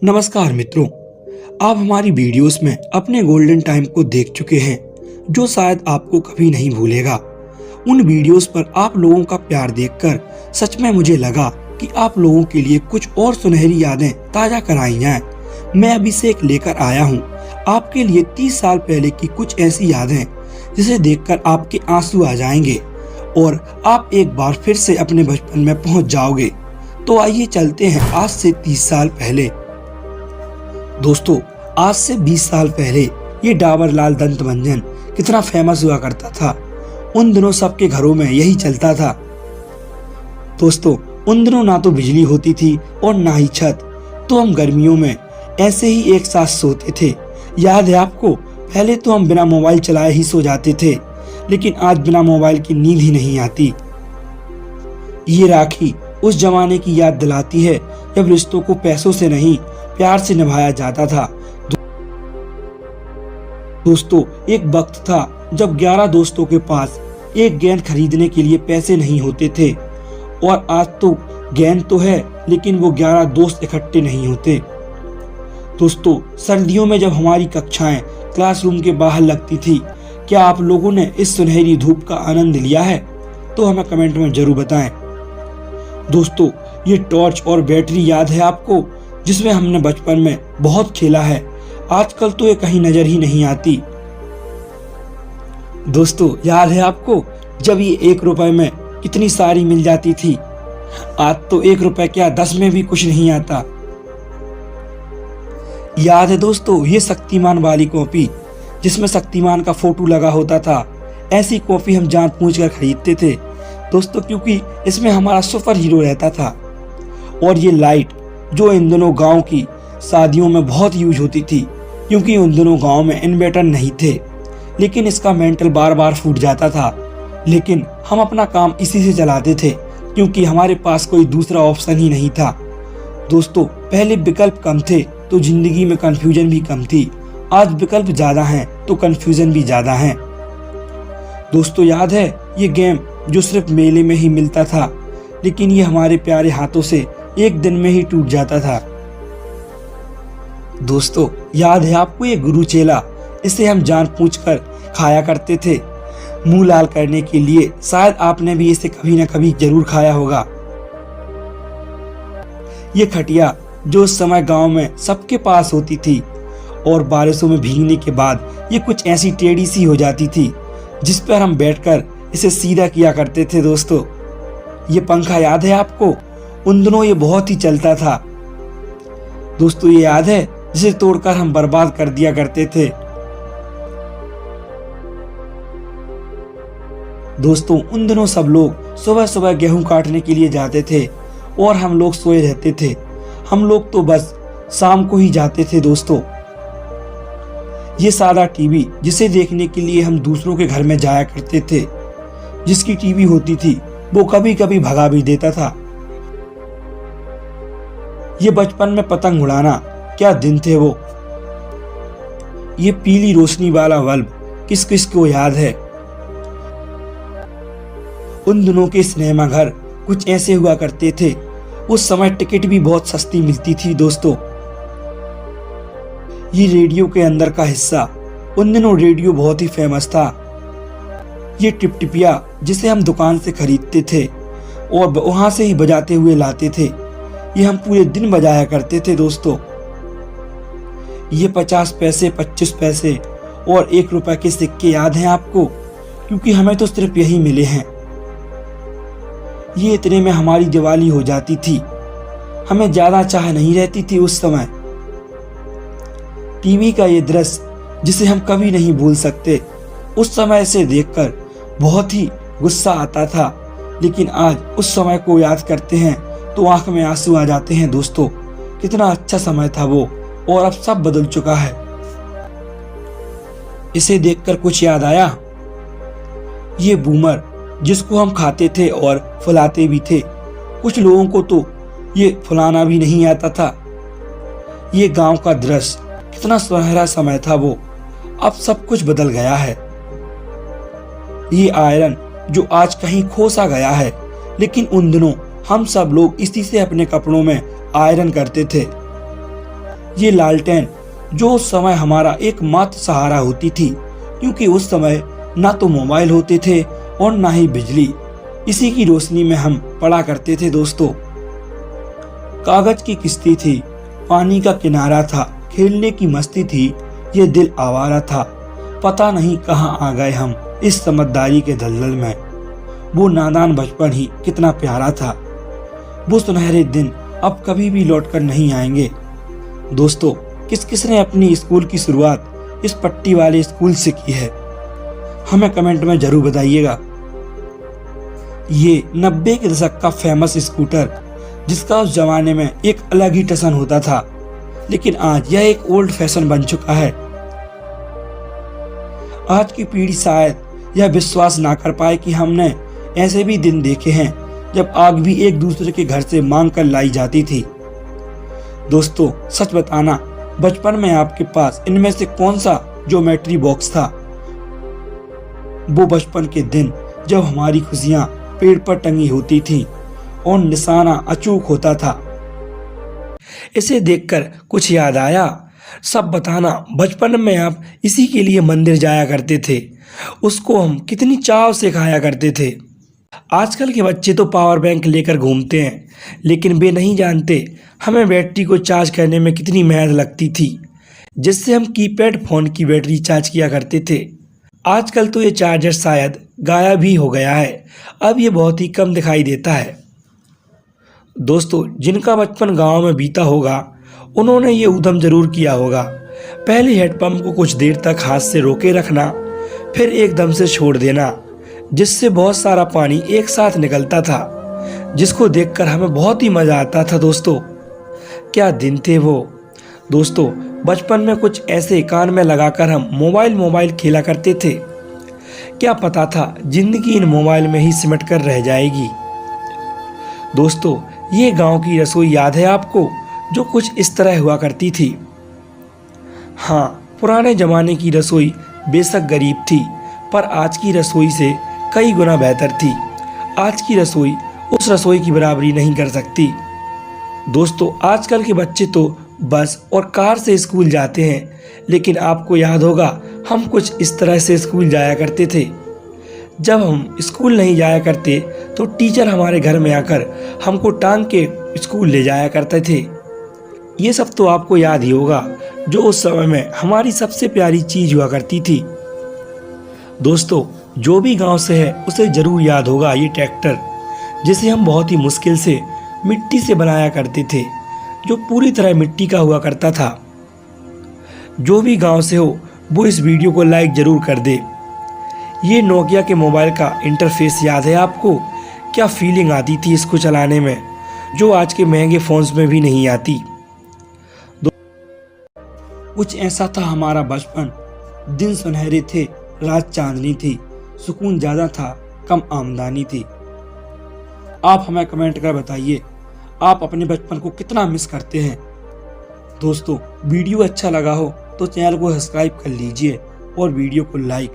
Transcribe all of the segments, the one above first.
नमस्कार मित्रों, आप हमारी वीडियोस में अपने गोल्डन टाइम को देख चुके हैं जो शायद आपको कभी नहीं भूलेगा। उन वीडियोस पर आप लोगों का प्यार देखकर सच में मुझे लगा कि आप लोगों के लिए कुछ और सुनहरी यादें ताज़ा कराई जाएं। मैं अभी से एक लेकर आया हूं आपके लिए 30 साल पहले की कुछ ऐसी यादें जिसे देखकर आपके आंसू आ जाएंगे और आप एक बार फिर से अपने बचपन में पहुंच जाओगे। तो आइए चलते हैं आज से 30 साल पहले। दोस्तों, आज से 20 साल पहले ये डाबर लाल दंत मंजन कितना फेमस हुआ करता था। उन दिनों सबके घरों में यही चलता था। दोस्तों, उन दिनों ना तो बिजली होती थी और ना ही छत, तो हम गर्मियों में ऐसे ही एक साथ सोते थे। याद है आपको? पहले तो हम बिना मोबाइल चलाए ही सो जाते थे, लेकिन आज बिना मोबाइल की नींद ही नहीं आती। ये राखी उस जमाने की याद दिलाती है जब रिश्तों को पैसों से नहीं प्यार से निभाया जाता था। दोस्तों, एक वक्त था जब 11 दोस्तों के पास एक गेंद खरीदने के लिए पैसे नहीं होते थे, और आज तो गेंद तो है लेकिन वो 11 दोस्त इकट्ठे नहीं होते। दोस्तों, सर्दियों में जब हमारी कक्षाएं क्लासरूम के बाहर लगती थी, क्या आप लोगों ने इस सुनहरी धूप का आनंद लिया है? तो हमें कमेंट में जरूर बताएं। दोस्तों, ये टॉर्च और बैटरी याद है आपको, जिसमें हमने बचपन में बहुत खेला है। आजकल तो ये कहीं नजर ही नहीं आती। दोस्तों, याद है आपको जब ये 1 रुपए में कितनी सारी मिल जाती थी? आज तो 1 रुपए क्या 10 में भी कुछ नहीं आता। याद है दोस्तों ये शक्तिमान वाली कॉपी, जिसमें शक्तिमान का फोटो लगा होता था। ऐसी कॉपी हम जानबूझकर खरीदते थे दोस्तों, क्योंकि इसमें हमारा सुपर हीरो रहता था। और ये लाइट जो इन दिनों गांव की शादियों में बहुत यूज होती थी, क्योंकि उन दिनों गांव में इन्वर्टर नहीं थे, लेकिन इसका मेंटल बार बार फूट जाता था। लेकिन हम अपना काम इसी से चलाते थे, क्योंकि हमारे पास कोई दूसरा ऑप्शन ही नहीं था। दोस्तों, पहले विकल्प कम थे तो जिंदगी में कंफ्यूजन भी कम थी। आज विकल्प ज्यादा हैं तो कंफ्यूजन भी ज्यादा है। दोस्तों, याद है ये गेम जो सिर्फ मेले में ही मिलता था, लेकिन ये हमारे प्यारे हाथों से एक दिन में ही टूट जाता था। दोस्तों, याद है आपको ये गुरु चेला? इसे हम जानबूझकर खाया करते थे मुंह लाल करने के लिए। शायद आपने भी इसे कभी ना कभी जरूर खाया होगा। ये खटिया जो उस समय गांव में सबके पास होती थी, और बारिशों में भीगने के बाद ये कुछ ऐसी टेढ़ी सी हो जाती थी, जिस पर हम बैठकर इसे सीधा किया करते थे। दोस्तों, ये पंखा याद है आपको? उन दिनों ये बहुत ही चलता था। दोस्तों, ये याद है जिसे तोड़कर हम बर्बाद कर दिया करते थे। दोस्तों, उन दिनों सब लोग सुबह सुबह गेहूं काटने के लिए जाते थे और हम लोग सोए रहते थे। हम लोग तो बस शाम को ही जाते थे। दोस्तों, ये सादा टीवी जिसे देखने के लिए हम दूसरों के घर में जाया करते थे, जिसकी टीवी होती थी वो कभी कभी भगा भी देता था। ये बचपन में पतंग उड़ाना, क्या दिन थे वो। ये पीली रोशनी वाला बल्ब किस किस को याद है? उन दिनों के सिनेमा घर कुछ ऐसे हुआ करते थे। उस समय टिकट भी बहुत सस्ती मिलती थी। दोस्तों, ये रेडियो के अंदर का हिस्सा, उन दिनों रेडियो बहुत ही फेमस था। ये टिपटिपिया जिसे हम दुकान से खरीदते थे और वहां से ही बजाते हुए लाते थे, ये हम पूरे दिन बजाया करते थे। दोस्तों, ये 50 पैसे, 25 पैसे और 1 रुपए के सिक्के याद हैं आपको? क्योंकि हमें तो सिर्फ यही मिले हैं। ये इतने में हमारी दिवाली हो जाती थी। हमें ज्यादा चाह नहीं रहती थी उस समय। टीवी का ये दृश्य जिसे हम कभी नहीं भूल सकते। उस समय इसे देखकर बहुत ही गुस्सा आता था, लेकिन आज उस समय को याद करते हैं तो आंख में आंसू आ जाते हैं। दोस्तों, कितना अच्छा समय था वो, और अब सब बदल चुका है। इसे देखकर कुछ याद आया? ये बूमर जिसको हम खाते थे और फुलाते भी थे। कुछ लोगों को तो ये फुलाना भी नहीं आता था। ये गांव का दृश्य, कितना सुनहरा समय था वो। अब सब कुछ बदल गया है। ये आयरन जो आज कहीं खो सा गया है, लेकिन उन दिनों हम सब लोग इसी से अपने कपड़ों में आयरन करते थे। ये लालटेन जो उस समय हमारा एकमात्र सहारा होती थी, क्योंकि उस समय ना तो मोबाइल होते थे और ना ही बिजली। इसी की रोशनी में हम पढ़ा करते थे दोस्तों। कागज की किश्ती थी, पानी का किनारा था, खेलने की मस्ती थी, ये दिल आवारा था। पता नहीं कहाँ आ गए हम इस समझदारी के दलदल में। वो नादान बचपन ही कितना प्यारा था। वो सुनहरे दिन अब कभी भी लौट कर नहीं आएंगे। दोस्तों, किस किस ने अपनी स्कूल की शुरुआत इस पट्टी वाले स्कूल से की है, हमें कमेंट में जरूर बताइएगा। ये 90 के दशक का फेमस स्कूटर, जिसका उस जमाने में एक अलग ही टसन होता था, लेकिन आज यह एक ओल्ड फैशन बन चुका है। आज की पीढ़ी शायद यह विश्वास ना कर पाए कि हमने ऐसे भी दिन देखे हैं जब आग भी एक दूसरे के घर से मांग कर लाई जाती थी। दोस्तों, सच बताना, बचपन में आपके पास इनमें से कौन सा ज्योमेट्री बॉक्स था? वो बचपन के दिन जब हमारी खुशियां पेड़ पर टंगी होती थी और निशाना अचूक होता था। इसे देखकर कुछ याद आया? सब बताना। बचपन में आप इसी के लिए मंदिर जाया करते थे, उसको हम कितनी चाव से खाया करते थे। आजकल के बच्चे तो पावर बैंक लेकर घूमते हैं, लेकिन वे नहीं जानते हमें बैटरी को चार्ज करने में कितनी मेहनत लगती थी, जिससे हम कीपैड फोन की बैटरी चार्ज किया करते थे। आजकल तो ये चार्जर शायद गायब ही हो गया है, अब ये बहुत ही कम दिखाई देता है। दोस्तों, जिनका बचपन गांव में बीता होगा उन्होंने ये उद्यम जरूर किया होगा। पहले हेडपंप को कुछ देर तक हाथ से रोके रखना, फिर एकदम से छोड़ देना, जिससे बहुत सारा पानी एक साथ निकलता था, जिसको देखकर हमें बहुत ही मजा आता था। दोस्तों, क्या दिन थे वो। दोस्तों, बचपन में कुछ ऐसे कान में लगाकर हम मोबाइल खेला करते थे। क्या पता था जिंदगी इन मोबाइल में ही सिमट कर रह जाएगी। दोस्तों, ये गांव की रसोई याद है आपको, जो कुछ इस तरह हुआ करती थी? हाँ, पुराने जमाने की रसोई बेशक गरीब थी, पर आज की रसोई से कई गुना बेहतर थी। आज की रसोई उस रसोई की बराबरी नहीं कर सकती। दोस्तों, आजकल के बच्चे तो बस और कार से स्कूल जाते हैं, लेकिन आपको याद होगा हम कुछ इस तरह से स्कूल जाया करते थे। जब हम स्कूल नहीं जाया करते तो टीचर हमारे घर में आकर हमको टांग के स्कूल ले जाया करते थे। ये सब तो आपको याद ही होगा, जो उस समय में हमारी सबसे प्यारी चीज हुआ करती थी। दोस्तों, जो भी गांव से है उसे जरूर याद होगा ये ट्रैक्टर, जिसे हम बहुत ही मुश्किल से मिट्टी से बनाया करते थे, जो पूरी तरह मिट्टी का हुआ करता था। जो भी गांव से हो वो इस वीडियो को लाइक जरूर कर दे। ये नोकिया के मोबाइल का इंटरफेस याद है आपको? क्या फीलिंग आती थी इसको चलाने में, जो आज के महंगे फोन्स में भी नहीं आती। कुछ ऐसा था हमारा बचपन। दिन सुनहरे थे, रात चांदनी थी, सुकून ज़्यादा था, कम आमदनी थी। आप हमें कमेंट कर बताइए, आप अपने बचपन को कितना मिस करते हैं। दोस्तों, वीडियो अच्छा लगा हो तो चैनल को सब्सक्राइब कर लीजिए और वीडियो को लाइक।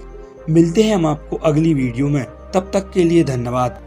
मिलते हैं हम आपको अगली वीडियो में, तब तक के लिए धन्यवाद।